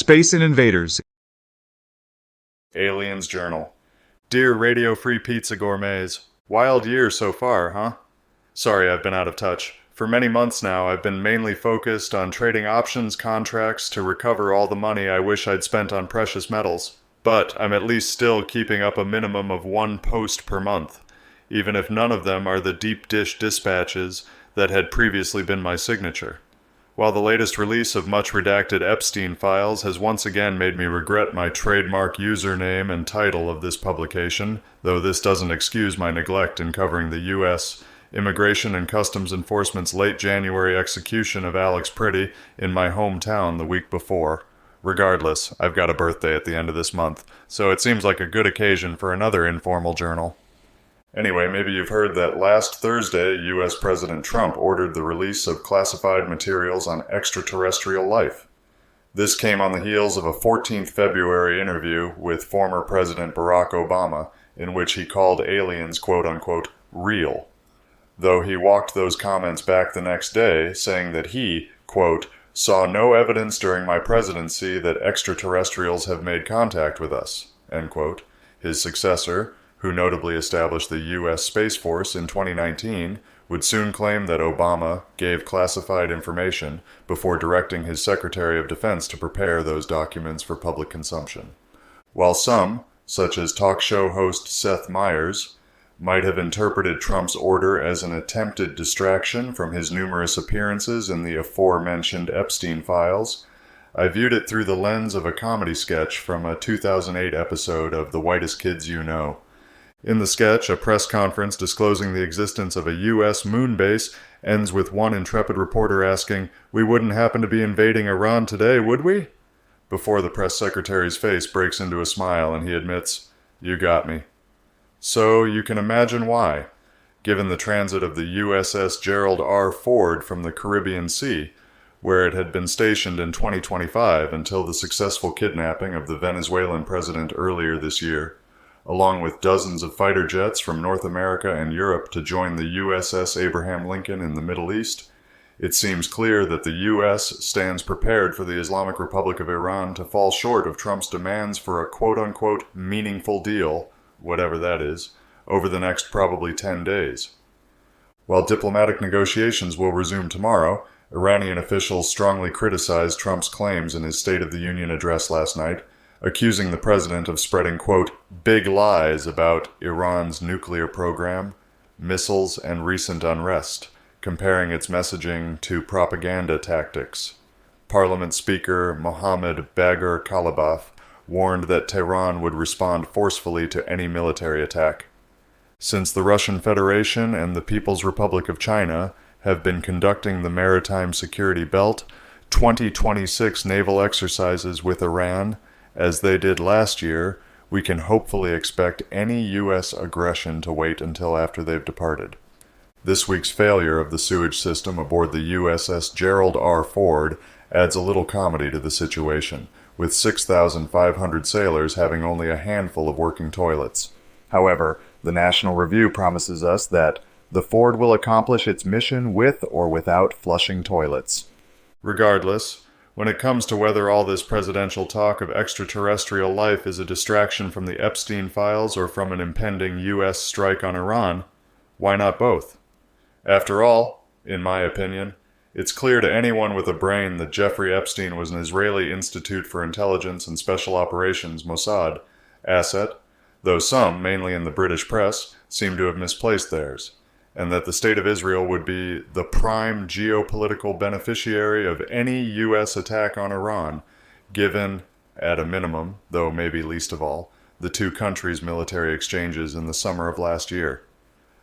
Space and Invaders. Aliens Journal. Dear Radio Free Pizza Gourmets, wild year so far, huh? Sorry I've been out of touch. For many months now, I've been mainly focused on trading options contracts to recover all the money I wish I'd spent on precious metals. But I'm at least still keeping up a minimum of one post per month, even if none of them are the deep dish dispatches that had previously been my signature. While the latest release of much redacted Epstein files has once again made me regret my trademark username and title of this publication, though this doesn't excuse my neglect in covering the U.S. Immigration and Customs Enforcement's late January execution of Alex Pretty in my hometown the week before. Regardless, I've got a birthday at the end of this month, so it seems like a good occasion for another informal journal. Anyway, maybe you've heard that last Thursday, U.S. President Trump ordered the release of classified materials on extraterrestrial life. This came on the heels of a 14th February interview with former President Barack Obama, in which he called aliens, quote-unquote, real. Though he walked those comments back the next day, saying that he, quote, saw no evidence during my presidency that extraterrestrials have made contact with us, end quote. His successor, who notably established the U.S. Space Force in 2019, would soon claim that Obama gave classified information before directing his Secretary of Defense to prepare those documents for public consumption. While some, such as talk show host Seth Meyers, might have interpreted Trump's order as an attempted distraction from his numerous appearances in the aforementioned Epstein files, I viewed it through the lens of a comedy sketch from a 2008 episode of The Whitest Kids You Know. In the sketch, a press conference disclosing the existence of a U.S. moon base ends with one intrepid reporter asking, "We wouldn't happen to be invading Iran today, would we?" Before the press secretary's face breaks into a smile and he admits, "You got me." So you can imagine why, given the transit of the USS Gerald R. Ford from the Caribbean Sea, where it had been stationed in 2025 until the successful kidnapping of the Venezuelan president earlier this year, along with dozens of fighter jets from North America and Europe to join the USS Abraham Lincoln in the Middle East, it seems clear that the U.S. stands prepared for the Islamic Republic of Iran to fall short of Trump's demands for a quote-unquote meaningful deal, whatever that is, over the next probably 10 days. While diplomatic negotiations will resume tomorrow, Iranian officials strongly criticized Trump's claims in his State of the Union address last night, accusing the president of spreading, quote, big lies about Iran's nuclear program, missiles, and recent unrest, comparing its messaging to propaganda tactics. Parliament Speaker Mohammad Bagher Kalibaf warned that Tehran would respond forcefully to any military attack. Since the Russian Federation and the People's Republic of China have been conducting the Maritime Security Belt 2026 naval exercises with Iran, as they did last year, we can hopefully expect any U.S. aggression to wait until after they've departed. This week's failure of the sewage system aboard the USS Gerald R. Ford adds a little comedy to the situation, with 6,500 sailors having only a handful of working toilets. However, the National Review promises us that the Ford will accomplish its mission with or without flushing toilets. Regardless, when it comes to whether all this presidential talk of extraterrestrial life is a distraction from the Epstein files or from an impending U.S. strike on Iran, why not both? After all, in my opinion, it's clear to anyone with a brain that Jeffrey Epstein was an Israeli Institute for Intelligence and Special Operations, Mossad, asset, though some, mainly in the British press, seem to have misplaced theirs, and that the State of Israel would be the prime geopolitical beneficiary of any U.S. attack on Iran, given, at a minimum, though maybe least of all, the two countries' military exchanges in the summer of last year.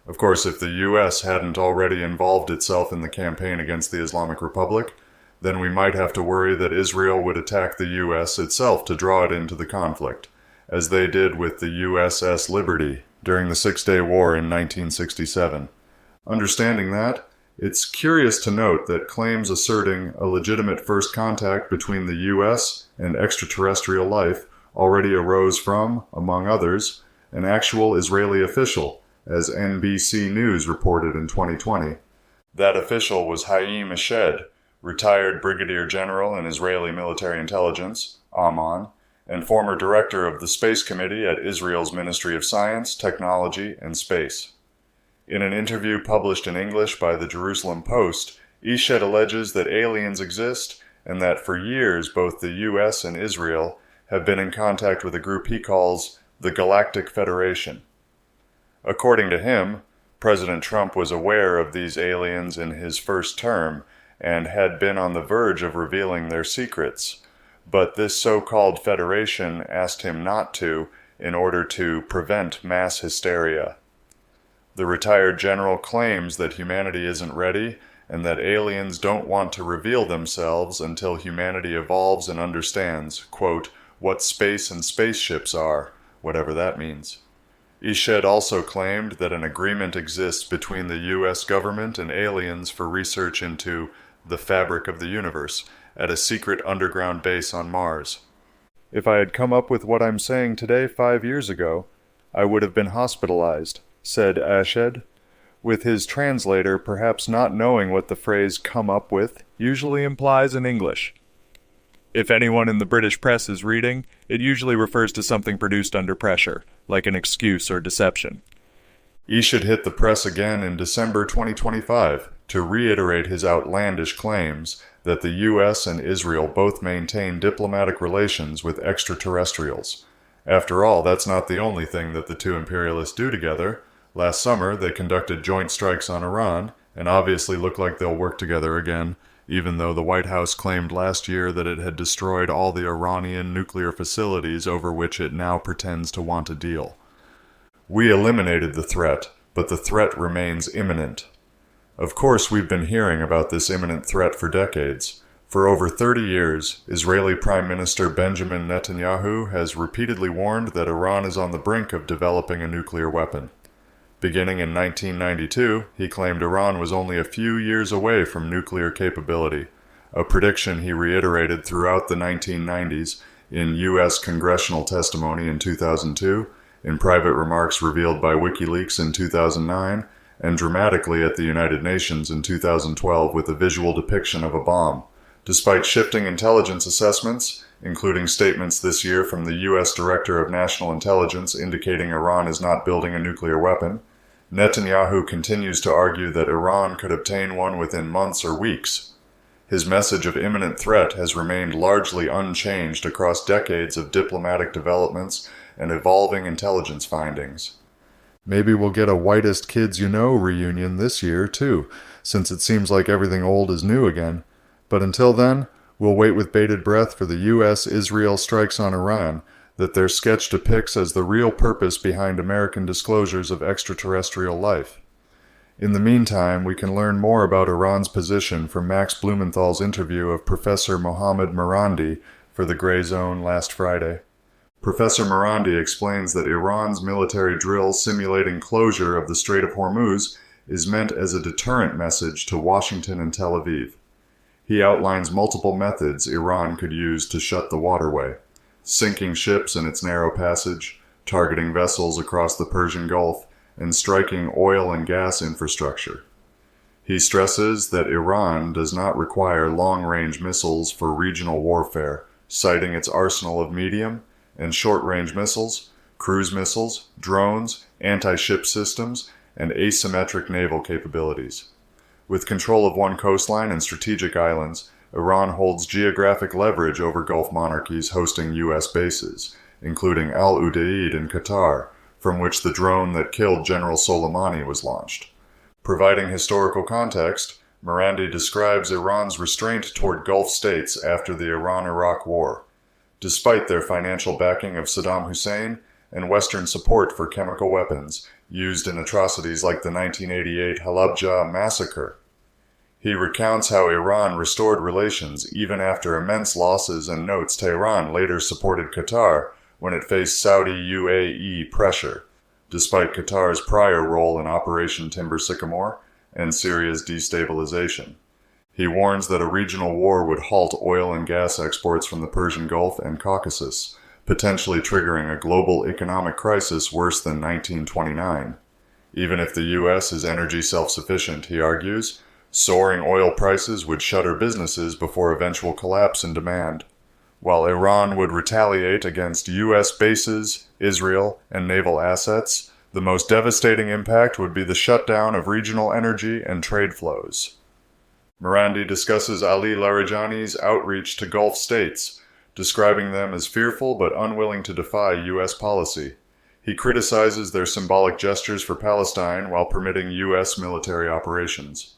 Of course, if the U.S. hadn't already involved itself in the campaign against the Islamic Republic, then we might have to worry that Israel would attack the U.S. itself to draw it into the conflict, as they did with the USS Liberty during the Six-Day War in 1967. Understanding that, it's curious to note that claims asserting a legitimate first contact between the U.S. and extraterrestrial life already arose from, among others, an actual Israeli official, as NBC News reported in 2020. That official was Haim Eshed, retired brigadier general in Israeli military intelligence, Amon, and former director of the Space Committee at Israel's Ministry of Science, Technology, and Space. In an interview published in English by the Jerusalem Post, Eshed alleges that aliens exist and that for years both the U.S. and Israel have been in contact with a group he calls the Galactic Federation. According to him, President Trump was aware of these aliens in his first term and had been on the verge of revealing their secrets, but this so-called federation asked him not to in order to prevent mass hysteria. The retired general claims that humanity isn't ready and that aliens don't want to reveal themselves until humanity evolves and understands, quote, what space and spaceships are, whatever that means. Eshed also claimed that an agreement exists between the U.S. government and aliens for research into the fabric of the universe at a secret underground base on Mars. If I had come up with what I'm saying today 5 years ago, I would have been hospitalized, said Eshed, with his translator perhaps not knowing what the phrase come up with usually implies in English. If anyone in the British press is reading, it usually refers to something produced under pressure, like an excuse or deception. Eshed hit the press again in December 2025 to reiterate his outlandish claims that the U.S. and Israel both maintain diplomatic relations with extraterrestrials. After all, that's not the only thing that the two imperialists do together. Last summer, they conducted joint strikes on Iran, and obviously look like they'll work together again, even though the White House claimed last year that it had destroyed all the Iranian nuclear facilities over which it now pretends to want a deal. We eliminated the threat, but the threat remains imminent. Of course, we've been hearing about this imminent threat for decades. For over 30 years, Israeli Prime Minister Benjamin Netanyahu has repeatedly warned that Iran is on the brink of developing a nuclear weapon. Beginning in 1992, he claimed Iran was only a few years away from nuclear capability, a prediction he reiterated throughout the 1990s in U.S. congressional testimony in 2002, in private remarks revealed by WikiLeaks in 2009, and dramatically at the United Nations in 2012 with a visual depiction of a bomb. Despite shifting intelligence assessments, including statements this year from the U.S. Director of National Intelligence indicating Iran is not building a nuclear weapon, Netanyahu continues to argue that Iran could obtain one within months or weeks. His message of imminent threat has remained largely unchanged across decades of diplomatic developments and evolving intelligence findings. Maybe we'll get a Whitest Kids You Know reunion this year, too, since it seems like everything old is new again. But until then, we'll wait with bated breath for the U.S.-Israel strikes on Iran that their sketch depicts as the real purpose behind American disclosures of extraterrestrial life. In the meantime, we can learn more about Iran's position from Max Blumenthal's interview of Professor Mohammad Marandi for the Gray Zone last Friday. Professor Marandi explains that Iran's military drill simulating closure of the Strait of Hormuz is meant as a deterrent message to Washington and Tel Aviv. He outlines multiple methods Iran could use to shut the waterway: sinking ships in its narrow passage, targeting vessels across the Persian Gulf, and striking oil and gas infrastructure. He stresses that Iran does not require long-range missiles for regional warfare, citing its arsenal of medium and short-range missiles, cruise missiles, drones, anti-ship systems, and asymmetric naval capabilities. With control of one coastline and strategic islands, Iran holds geographic leverage over Gulf monarchies hosting U.S. bases, including Al Udeid in Qatar, from which the drone that killed General Soleimani was launched. Providing historical context, Marandi describes Iran's restraint toward Gulf states after the Iran-Iraq War. Despite their financial backing of Saddam Hussein and Western support for chemical weapons used in atrocities like the 1988 Halabja massacre. He recounts how Iran restored relations even after immense losses and notes Tehran later supported Qatar when it faced Saudi UAE pressure, despite Qatar's prior role in Operation Timber Sycamore and Syria's destabilization. He warns that a regional war would halt oil and gas exports from the Persian Gulf and Caucasus, potentially triggering a global economic crisis worse than 1929. Even if the U.S. is energy self-sufficient, he argues, Soaring oil prices would shutter businesses before eventual collapse in demand, while Iran would retaliate against U.S. bases, Israel, and naval assets. The most devastating impact would be the shutdown of regional energy and trade flows. Morandi discusses Ali Larijani's outreach to Gulf states, describing them as fearful but unwilling to defy U.S. policy. He criticizes their symbolic gestures for Palestine while permitting U.S. military operations.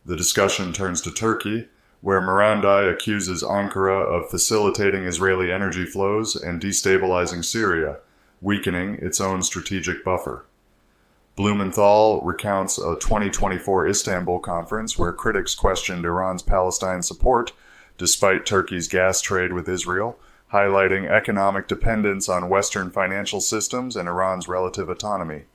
The discussion turns to Turkey, where Morandi accuses Ankara of facilitating Israeli energy flows and destabilizing Syria, weakening its own strategic buffer. Blumenthal recounts a 2024 Istanbul conference where critics questioned Iran's Palestine support, despite Turkey's gas trade with Israel, highlighting economic dependence on Western financial systems and Iran's relative autonomy.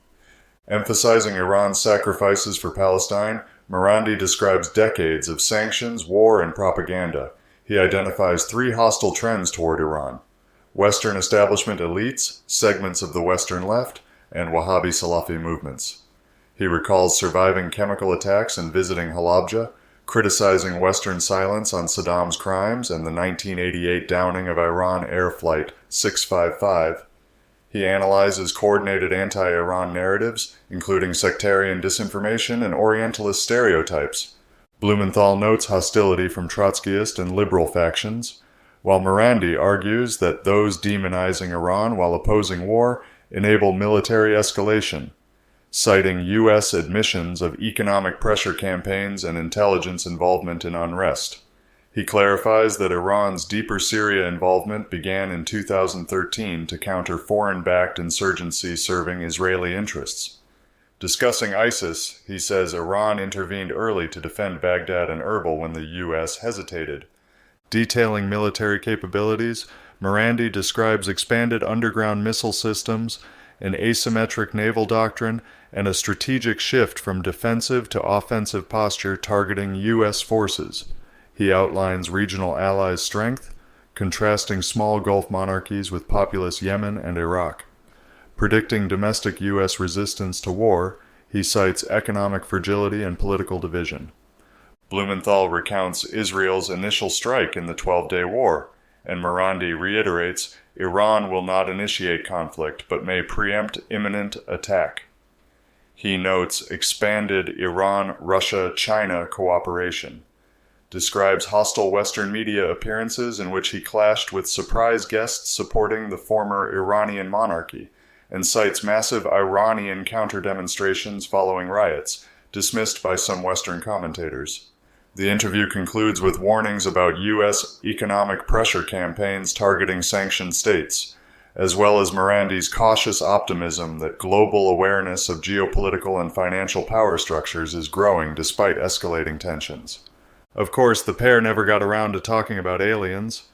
Emphasizing Iran's sacrifices for Palestine, Morandi describes decades of sanctions, war, and propaganda. He identifies three hostile trends toward Iran: Western establishment elites, segments of the Western left, and Wahhabi Salafi movements. He recalls surviving chemical attacks and visiting Halabja, criticizing Western silence on Saddam's crimes and the 1988 downing of Iran Air Flight 655. He analyzes coordinated anti-Iran narratives, including sectarian disinformation and Orientalist stereotypes. Blumenthal notes hostility from Trotskyist and liberal factions, while Morandi argues that those demonizing Iran while opposing war enable military escalation, citing U.S. admissions of economic pressure campaigns and intelligence involvement in unrest. He clarifies that Iran's deeper Syria involvement began in 2013 to counter foreign-backed insurgency serving Israeli interests. Discussing ISIS, he says Iran intervened early to defend Baghdad and Erbil when the U.S. hesitated. Detailing military capabilities, Morandi describes expanded underground missile systems, an asymmetric naval doctrine, and a strategic shift from defensive to offensive posture targeting U.S. forces. He outlines regional allies' strength, contrasting small Gulf monarchies with populous Yemen and Iraq. Predicting domestic U.S. resistance to war, he cites economic fragility and political division. Blumenthal recounts Israel's initial strike in the 12-Day War, and Morandi reiterates Iran will not initiate conflict but may preempt imminent attack. He notes expanded Iran-Russia-China cooperation, describes hostile Western media appearances in which he clashed with surprise guests supporting the former Iranian monarchy, and cites massive Iranian counter-demonstrations following riots, dismissed by some Western commentators. The interview concludes with warnings about U.S. economic pressure campaigns targeting sanctioned states, as well as Morandi's cautious optimism that global awareness of geopolitical and financial power structures is growing despite escalating tensions. Of course, the pair never got around to talking about aliens.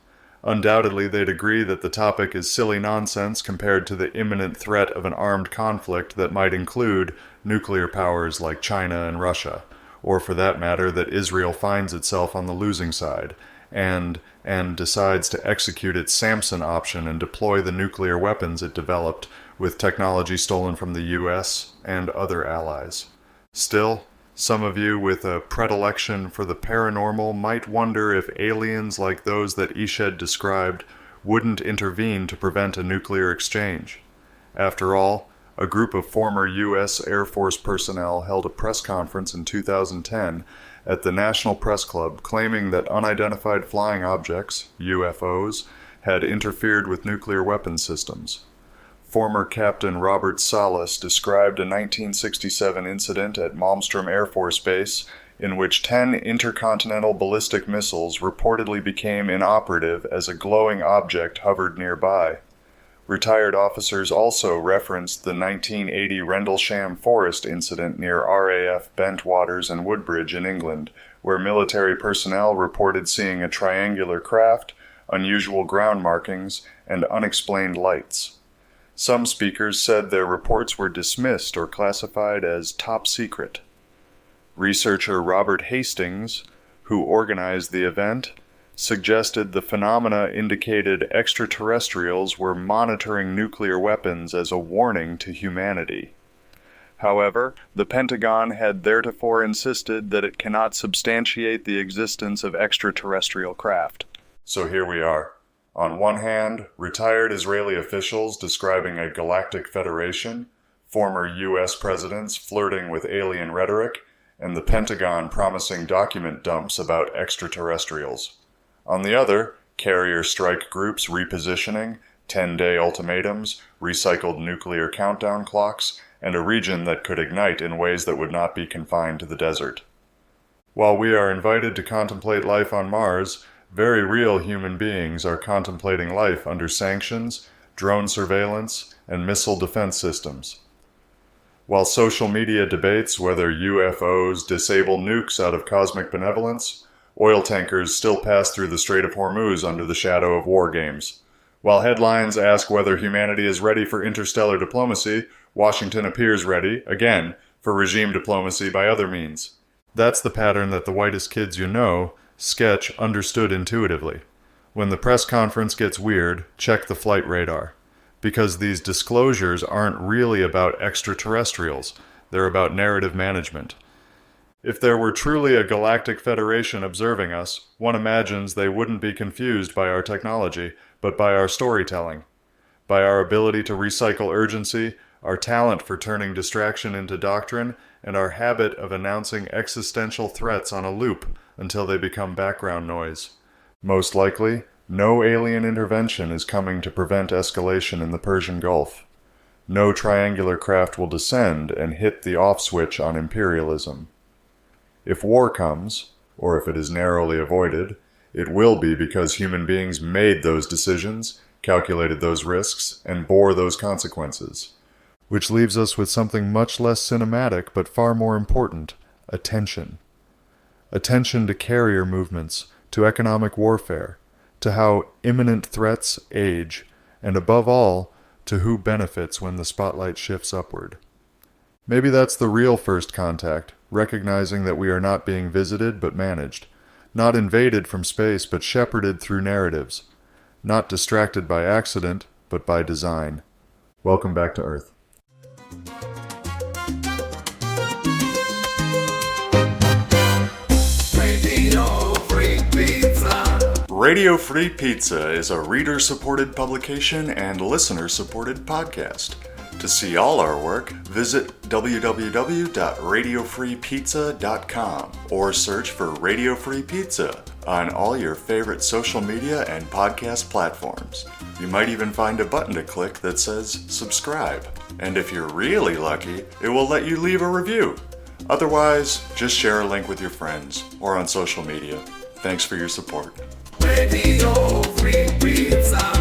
Undoubtedly, they'd agree that the topic is silly nonsense compared to the imminent threat of an armed conflict that might include nuclear powers like China and Russia, or for that matter, that Israel finds itself on the losing side, and decides to execute its Samson option and deploy the nuclear weapons it developed with technology stolen from the U.S. and other allies. Still, some of you with a predilection for the paranormal might wonder if aliens like those that Eshed described wouldn't intervene to prevent a nuclear exchange. After all, a group of former U.S. Air Force personnel held a press conference in 2010 at the National Press Club claiming that unidentified flying objects, UFOs, had interfered with nuclear weapons systems. Former Captain Robert Salas described a 1967 incident at Malmstrom Air Force Base in which 10 intercontinental ballistic missiles reportedly became inoperative as a glowing object hovered nearby. Retired officers also referenced the 1980 Rendlesham Forest incident near RAF Bentwaters and Woodbridge in England, where military personnel reported seeing a triangular craft, unusual ground markings, and unexplained lights. Some speakers said their reports were dismissed or classified as top secret. Researcher Robert Hastings, who organized the event, suggested the phenomena indicated extraterrestrials were monitoring nuclear weapons as a warning to humanity. However, the Pentagon had theretofore insisted that it cannot substantiate the existence of extraterrestrial craft. So here we are. On one hand, retired Israeli officials describing a galactic federation, former U.S. presidents flirting with alien rhetoric, and the Pentagon promising document dumps about extraterrestrials. On the other, carrier strike groups repositioning, 10-day ultimatums, recycled nuclear countdown clocks, and a region that could ignite in ways that would not be confined to the desert. While we are invited to contemplate life on Mars, very real human beings are contemplating life under sanctions, drone surveillance, and missile defense systems. While social media debates whether UFOs disable nukes out of cosmic benevolence, oil tankers still pass through the Strait of Hormuz under the shadow of war games. While headlines ask whether humanity is ready for interstellar diplomacy, Washington appears ready, again, for regime diplomacy by other means. That's the pattern that the whitest kids you know sketch understood intuitively. When the press conference gets weird, check the flight radar. Because these disclosures aren't really about extraterrestrials, they're about narrative management. If there were truly a galactic federation observing us, one imagines they wouldn't be confused by our technology, but by our storytelling, by our ability to recycle urgency, our talent for turning distraction into doctrine, and our habit of announcing existential threats on a loop until they become background noise. Most likely, no alien intervention is coming to prevent escalation in the Persian Gulf. No triangular craft will descend and hit the off switch on imperialism. If war comes, or if it is narrowly avoided, it will be because human beings made those decisions, calculated those risks, and bore those consequences. Which leaves us with something much less cinematic but far more important: attention. Attention to carrier movements, to economic warfare, to how imminent threats age, and above all, to who benefits when the spotlight shifts upward. Maybe that's the real first contact, recognizing that we are not being visited but managed, not invaded from space but shepherded through narratives, not distracted by accident but by design. Welcome back to Earth. Radio Free Pizza is a reader-supported publication and listener-supported podcast. To see all our work, visit www.radiofreepizza.com or search for Radio Free Pizza on all your favorite social media and podcast platforms. You might even find a button to click that says subscribe. And if you're really lucky, it will let you leave a review. Otherwise, just share a link with your friends or on social media. Thanks for your support. Radio Free Pizza.